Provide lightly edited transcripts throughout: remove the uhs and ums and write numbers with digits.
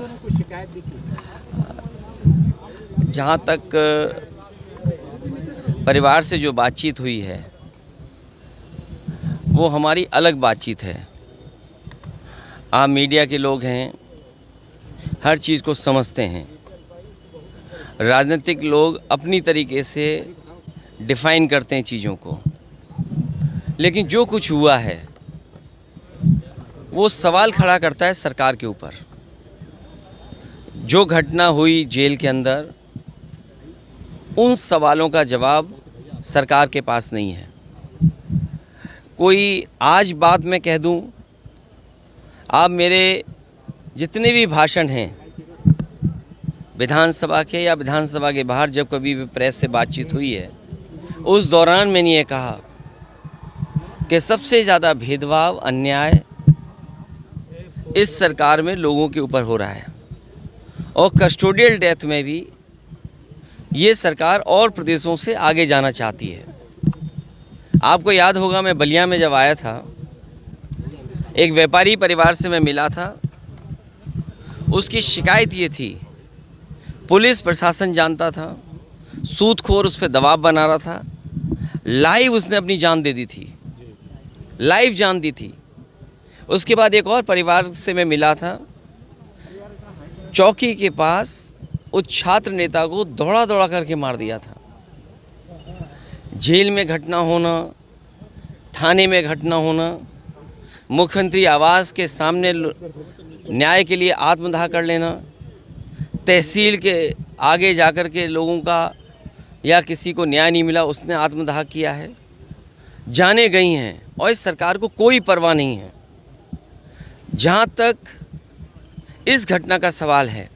पुलिसों ने कुछ शिकायत भी की? जहाँ तक परिवार से जो बातचीत हुई है वो हमारी अलग बातचीत है। आप मीडिया के लोग हैं, हर चीज़ को समझते हैं। राजनीतिक लोग अपनी तरीके से डिफ़ाइन करते हैं चीज़ों को, लेकिन जो कुछ हुआ है वो सवाल खड़ा करता है सरकार के ऊपर। जो घटना हुई जेल के अंदर, उन सवालों का जवाब सरकार के पास नहीं है। कोई आज बात मैं कह दूं, आप मेरे जितने भी भाषण हैं विधानसभा के या विधानसभा के बाहर, जब कभी भी प्रेस से बातचीत हुई है, उस दौरान मैंने ये कहा कि सबसे ज़्यादा भेदभाव, अन्याय इस सरकार में लोगों के ऊपर हो रहा है। और कस्टोडियल डेथ में भी ये सरकार और प्रदेशों से आगे जाना चाहती है। आपको याद होगा, मैं बलिया में जब आया था, एक व्यापारी परिवार से मैं मिला था। उसकी शिकायत ये थी, पुलिस प्रशासन जानता था, सूदखोर उस पर दबाव बना रहा था। लाइव उसने अपनी जान दे दी थी, लाइव जान दी थी। उसके बाद एक और परिवार से मैं मिला था, चौकी के पास उस छात्र नेता को दौड़ा दौड़ा करके मार दिया था। जेल में घटना होना, थाने में घटना होना, मुख्यमंत्री आवास के सामने न्याय के लिए आत्मदाह कर लेना, तहसील के आगे जाकर के लोगों का या किसी को न्याय नहीं मिला, उसने आत्मदाह किया है। जाने गई हैं और इस सरकार को कोई परवाह नहीं है। जहाँ तक इस घटना का सवाल है,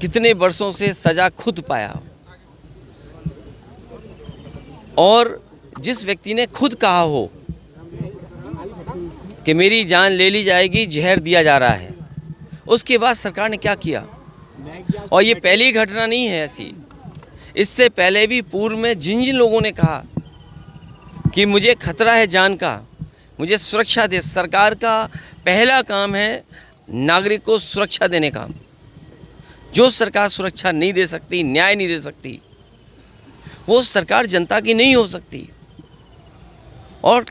कितने वर्षों से सज़ा खुद पाया, और जिस व्यक्ति ने खुद कहा हो कि मेरी जान ले ली जाएगी, जहर दिया जा रहा है, उसके बाद सरकार ने क्या किया। और ये पहली घटना नहीं है ऐसी। इससे पहले भी पूर्व में जिन जिन लोगों ने कहा कि मुझे खतरा है जान का, मुझे सुरक्षा दे, सरकार का पहला काम है नागरिक को सुरक्षा देने का। जो सरकार सुरक्षा नहीं दे सकती, न्याय नहीं दे सकती, वो सरकार जनता की नहीं हो सकती। और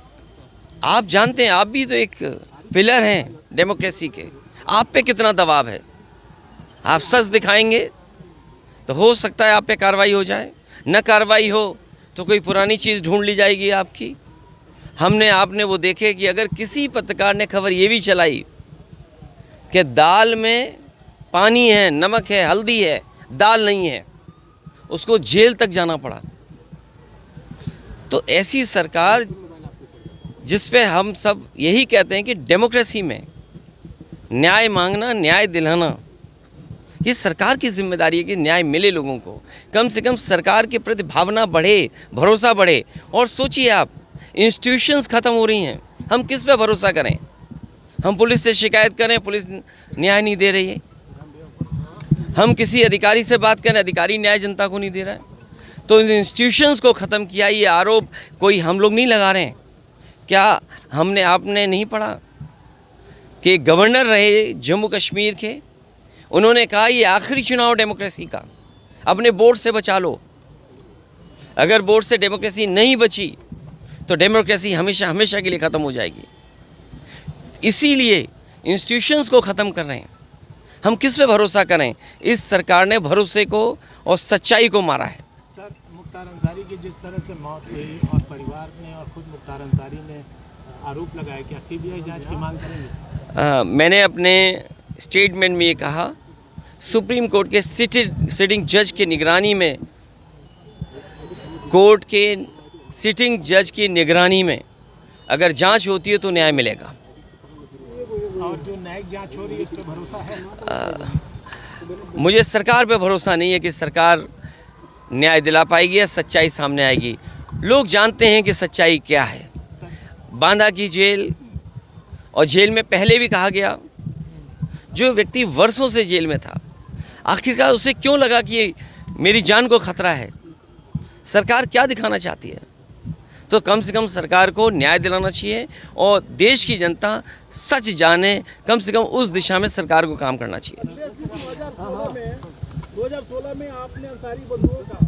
आप जानते हैं, आप भी तो एक पिलर हैं डेमोक्रेसी के, आप पे कितना दबाव है। आप सच दिखाएंगे तो हो सकता है आप पे कार्रवाई हो जाए, न कार्रवाई हो तो कोई पुरानी चीज़ ढूंढ ली जाएगी आपकी। आपने वो देखे कि अगर किसी पत्रकार ने खबर ये भी चलाई कि दाल में पानी है, नमक है, हल्दी है, दाल नहीं है, उसको जेल तक जाना पड़ा। तो ऐसी सरकार जिस पे हम सब यही कहते हैं कि डेमोक्रेसी में न्याय मांगना, न्याय दिलाना, ये सरकार की जिम्मेदारी है कि न्याय मिले लोगों को। कम से कम सरकार के प्रति भावना बढ़े, भरोसा बढ़े। और सोचिए आप, इंस्टीट्यूशंस ख़त्म हो रही हैं, हम किस पे भरोसा करें। हम पुलिस से शिकायत करें, पुलिस न्याय नहीं दे रही है। हम किसी अधिकारी से बात करें, अधिकारी न्याय जनता को नहीं दे रहा है। तो इन इंस्टीट्यूशंस को ख़त्म किया, ये आरोप कोई हम लोग नहीं लगा रहे हैं। क्या आपने नहीं पढ़ा कि गवर्नर रहे जम्मू कश्मीर के, उन्होंने कहा ये आखिरी चुनाव डेमोक्रेसी का, अपने बोर्ड से बचा लो। अगर बोर्ड से डेमोक्रेसी नहीं बची तो डेमोक्रेसी हमेशा हमेशा के लिए ख़त्म हो जाएगी। इसीलिए इंस्टीट्यूशंस को ख़त्म कर रहे हैं। हम किस पे भरोसा करें। इस सरकार ने भरोसे को और सच्चाई को मारा है। सर, मुख्तार अंसारी की जिस तरह से मौत हुई और परिवार ने और खुद मुख्तार अंसारी ने आरोप लगाया, क्या सीबीआई जांच की मांग करेंगे? मैंने अपने स्टेटमेंट में ये कहा, सुप्रीम कोर्ट के सिटिंग जज की निगरानी में, कोर्ट के सिटिंग जज की निगरानी में अगर जांच होती है तो न्याय मिलेगा। और जो न्यायिक जांच हो रही है उस पर भरोसा है? मुझे सरकार पे भरोसा नहीं है कि सरकार न्याय दिला पाएगी या सच्चाई सामने आएगी। लोग जानते हैं कि सच्चाई क्या है। बांदा की जेल, और जेल में पहले भी कहा गया, जो व्यक्ति वर्षों से जेल में था, आखिरकार उसे क्यों लगा कि मेरी जान को खतरा है। सरकार क्या दिखाना चाहती है। तो कम से कम सरकार को न्याय दिलाना चाहिए और देश की जनता सच जाने, कम से कम उस दिशा में सरकार को काम करना चाहिए। 2016 में आपने अंसारी बंधुओं का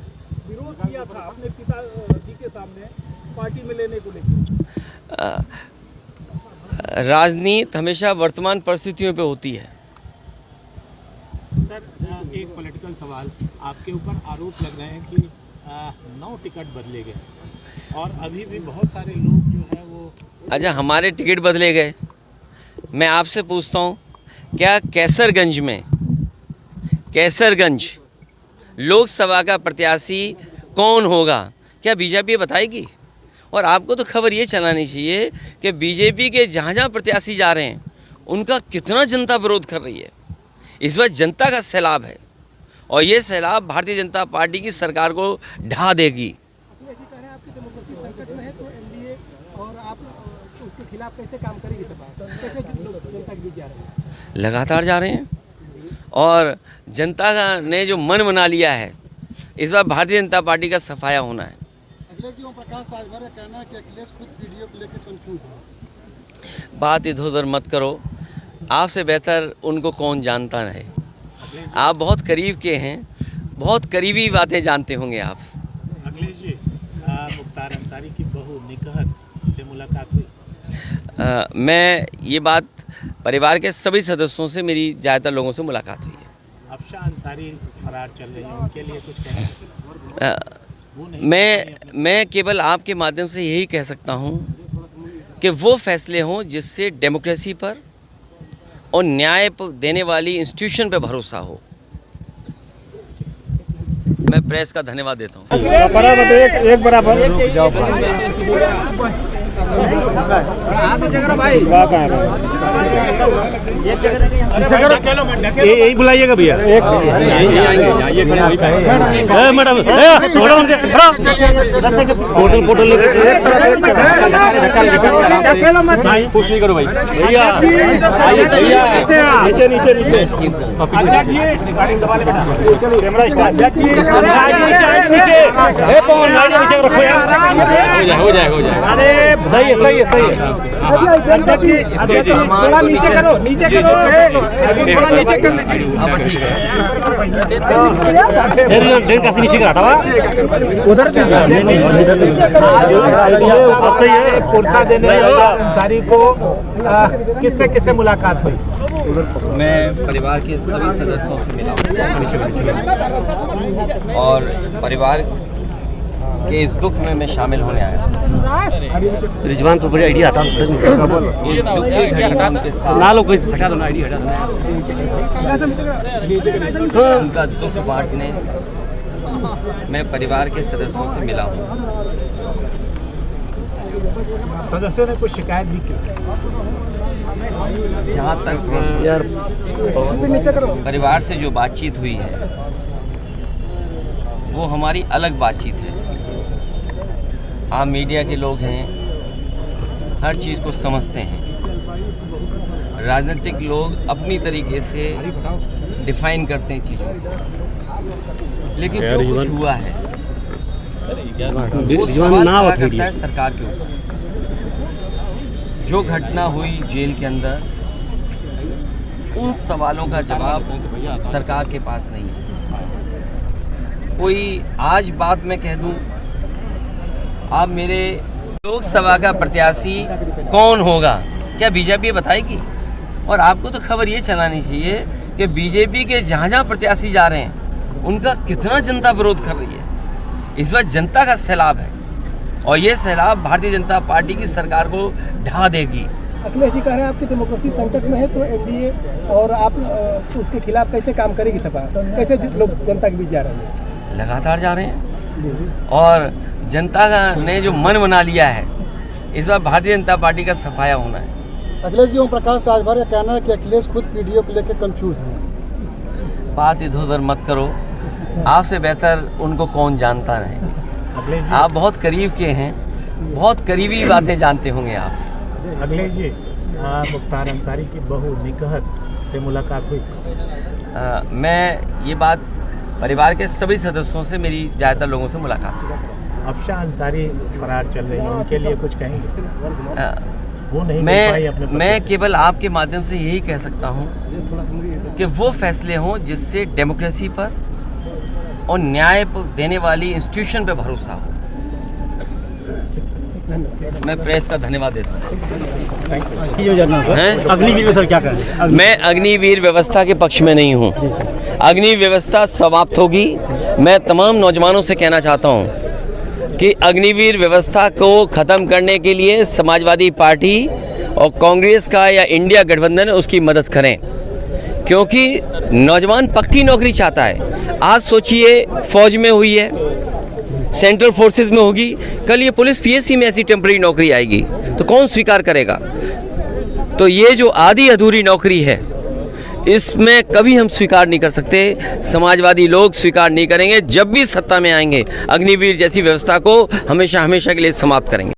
विरोध किया था अपने पिताजी के सामने पार्टी में लेने को लेकर। राजनीति हमेशा वर्तमान परिस्थितियों पे होती है। सर, एक पॉलिटिकल सवाल, आपके ऊपर आरोप लग रहे हैं कि 9 टिकट बदले गए और अभी भी बहुत सारे लोग जो है वो। अच्छा, हमारे टिकट बदले गए। मैं आपसे पूछता हूँ, क्या कैसरगंज लोकसभा का प्रत्याशी कौन होगा, क्या बीजेपी बताएगी? और आपको तो खबर ये चलानी चाहिए कि बीजेपी के जहाँ जहाँ प्रत्याशी जा रहे हैं उनका कितना जनता विरोध कर रही है। इस बार जनता का सैलाब है और ये सैलाब भारतीय जनता पार्टी की सरकार को ढा देगी। अखिलेश जी कह रहे हैं आपकी डेमोक्रेसी संकट में है, तो एनडीए और आप उसके खिलाफ कैसे काम करेगी सपा? कैसे जनता के बीच जा रहे हैं? लगातार जा रहे हैं और जनता ने जो मन बना लिया है, इस बार भारतीय जनता पार्टी का सफाया होना है। अखिलेश जी, ओम प्रकाश राजभर का कहना है कि अखिलेश खुद पीडीओ को लेकर कंफ्यूज है। बात इधर उधर मत करो, आपसे बेहतर उनको कौन जानता है। आप बहुत करीब के हैं, बहुत करीबी बातें जानते होंगे आप। अखिलेश जी, मुख्तार अंसारी की बहू निकहत से मुलाकात हुई? मैं ये बात, परिवार के सभी सदस्यों से मेरी ज़्यादातर लोगों से मुलाकात हुई है। अफशा अंसारी फरार चल रही है, उनके लिए कुछ कहना? मैं केवल आपके माध्यम से यही कह सकता हूं कि वो फैसले हों जिससे डेमोक्रेसी पर और न्याय देने वाली इंस्टीट्यूशन पर भरोसा हो। मैं प्रेस का धन्यवाद देता हूं। एक बराबर यही बुलाइएगा भैया। मैडम कुछ नहीं करो भाई, नीचे नीचे नीचे कैमरा स्टार्ट हो जाए। अरे सही है सही है सही है। थोड़ा नीचे करो, नीचे करो, थोड़ा नीचे कर लीजिए। नीचे का हटावा उधर से पुरसा देने अंसारी को किससे किससे मुलाकात हुई? मैं परिवार के सभी सदस्यों से मिला और परिवार के इस दुख में मैं शामिल होने आया। रिजवान तो बड़ी आइडिया था, इस दुख की घड़ी में उनके साथ ना लो कोई हटा दो ना, आइडिया हटा दो। उनका दुख बांटने मैं परिवार के सदस्यों से मिला हूँ। सदस्यों ने कुछ शिकायत भी की? जहाँ तक परिवार से जो बातचीत हुई है वो हमारी अलग बातचीत है। आप मीडिया के लोग हैं, हर चीज़ को समझते हैं। राजनीतिक लोग अपनी तरीके से डिफाइन करते हैं चीज़ों को, लेकिन जो कुछ हुआ है वो सवाल खड़ा करता है सरकार के ऊपर। जो घटना हुई जेल के अंदर, उन सवालों का जवाब सरकार के पास नहीं है। कोई आज बात मैं कह दूं, आप मेरे लोकसभा का प्रत्याशी कौन होगा, क्या बीजेपी बताएगी? और आपको तो खबर ये चलानी चाहिए कि बीजेपी के जहाँ जहाँ प्रत्याशी जा रहे हैं उनका कितना जनता विरोध कर रही है। इस बार जनता का सैलाब है और ये सैलाब भारतीय जनता पार्टी की सरकार को ढा देगी। अखिलेश जी कह रहे हैं आपकी डेमोक्रेसी संकट में है, तो एनडीए और आप उसके खिलाफ कैसे काम करेगी सपा? कैसे लोग जनता के बीच जा रहे हैं? लगातार जा रहे हैं और जनता ने जो मन बना लिया है, इस बार भारतीय जनता पार्टी का सफाया होना है। अखिलेश जी, ओम प्रकाश राजभर का कहना है कि अखिलेश खुद पीडीओ को लेकर कंफ्यूज है। बात इधर उधर मत करो, आपसे बेहतर उनको कौन जानता है। आप बहुत करीब के हैं, बहुत करीबी बातें जानते होंगे आप। अखिलेश जी, मुख्तार अंसारी की बहू निकहत से मुलाकात हुई? मैं ये बात, परिवार के सभी सदस्यों से मेरी ज़्यादातर लोगों से मुलाकात हुई। अफशाह अंसारी फरार चल रही हैं, उनके लिए कुछ कहेंगे? वो नहीं मिल पाई अपने पति मैं से। केवल आपके माध्यम से यही कह सकता हूँ कि वो फैसले हों जिससे डेमोक्रेसी पर और न्याय देने वाली इंस्टीट्यूशन पे भरोसा हो। मैं प्रेस का धन्यवाद देता हूँ। हैं? अग्निवीर में सर क्या करें? मैं अग्निवीर व्यवस्था के पक्ष में नहीं हूँ। अग्नि व्यवस्था समाप्त होगी। मैं तमाम नौजवानों से कहना चाहता हूँ कि अग्निवीर व्यवस्था को ख़त्म करने के लिए समाजवादी पार्टी और कांग्रेस का या इंडिया गठबंधन उसकी मदद करें, क्योंकि नौजवान पक्की नौकरी चाहता है। आज सोचिए फौज में हुई है, सेंट्रल फोर्सेस में होगी, कल ये पुलिस पीएससी में ऐसी टेम्पररी नौकरी आएगी, तो कौन स्वीकार करेगा? तो ये जो आधी अधूरी नौकरी है, इसमें कभी हम स्वीकार नहीं कर सकते। समाजवादी लोग स्वीकार नहीं करेंगे। जब भी सत्ता में आएंगे, अग्निवीर जैसी व्यवस्था को हमेशा हमेशा के लिए समाप्त करेंगे।